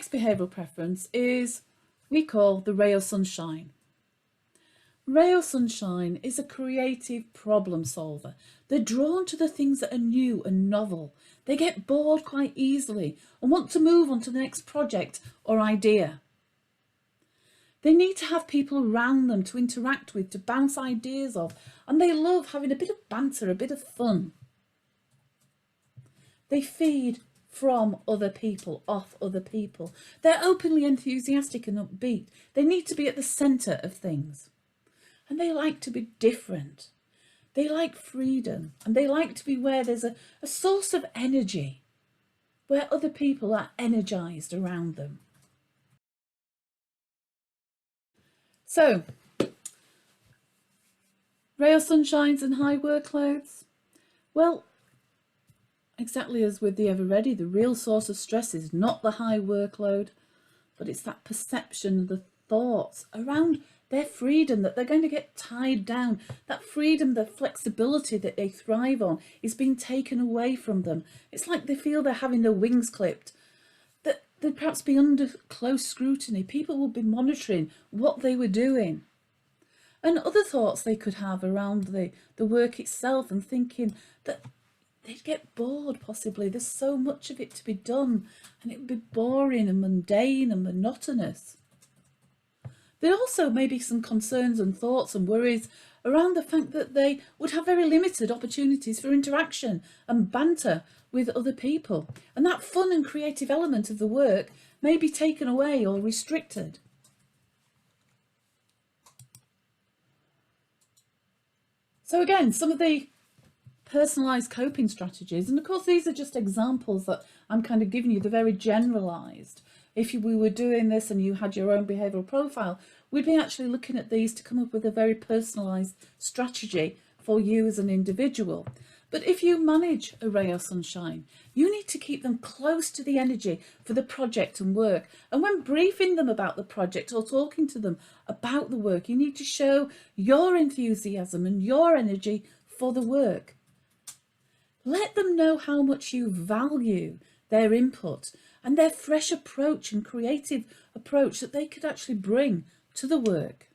next behavioural preference is we call the ray of sunshine. Ray of sunshine is a creative problem solver. They're drawn to the things that are new and novel. They get bored quite easily and want to move on to the next project or idea. They need to have people around them to interact with, to bounce ideas off, and they love having a bit of banter, a bit of fun. They feed from other people, off other people. They're openly enthusiastic and upbeat. They need to be at the centre of things. And they like to be different. They like freedom, and they like to be where there's a source of energy, where other people are energised around them. So, ray of sunshines and high workloads? Well, exactly as with the Ever Ready, the real source of stress is not the high workload, but it's that perception, the thoughts around their freedom, that they're going to get tied down. That freedom, the flexibility that they thrive on is being taken away from them. It's like they feel they're having their wings clipped, that they'd perhaps be under close scrutiny. People will be monitoring what they were doing. And other thoughts they could have around the work itself, and thinking that they'd get bored possibly. There's so much of it to be done and it would be boring and mundane and monotonous. There also may be some concerns and thoughts and worries around the fact that they would have very limited opportunities for interaction and banter with other people, and that fun and creative element of the work may be taken away or restricted. So again, some of the personalised coping strategies, and of course these are just examples that I'm kind of giving you, the very generalised. If we were doing this and you had your own behavioural profile, we'd be actually looking at these to come up with a very personalised strategy for you as an individual. But if you manage a ray of sunshine, you need to keep them close to the energy for the project and work. And when briefing them about the project or talking to them about the work, you need to show your enthusiasm and your energy for the work. Let them know how much you value their input and their fresh approach and creative approach that they could actually bring to the work.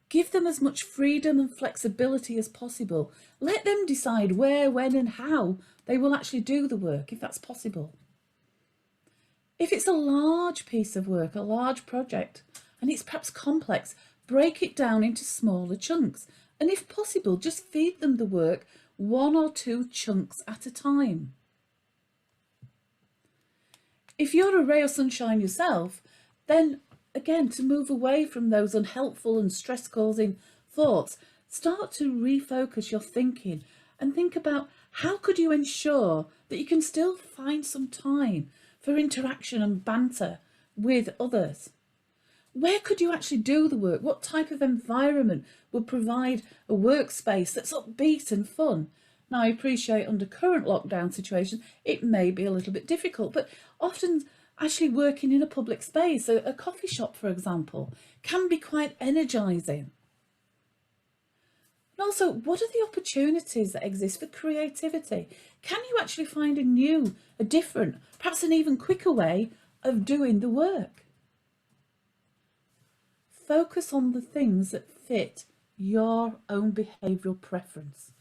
Give them as much freedom and flexibility as possible. Let them decide where, when and how they will actually do the work, if that's possible. If it's a large piece of work, a large project, and it's perhaps complex, break it down into smaller chunks. And if possible, just feed them the work 1 or 2 chunks at a time. If you're a ray of sunshine yourself, then again, to move away from those unhelpful and stress-causing thoughts, start to refocus your thinking and think about how could you ensure that you can still find some time for interaction and banter with others. Where could you actually do the work? What type of environment would provide a workspace that's upbeat and fun? Now, I appreciate under current lockdown situations, it may be a little bit difficult, but often actually working in a public space, a coffee shop, for example, can be quite energising. And also, what are the opportunities that exist for creativity? Can you actually find a new, a different, perhaps an even quicker way of doing the work? Focus on the things that fit your own behavioural preference.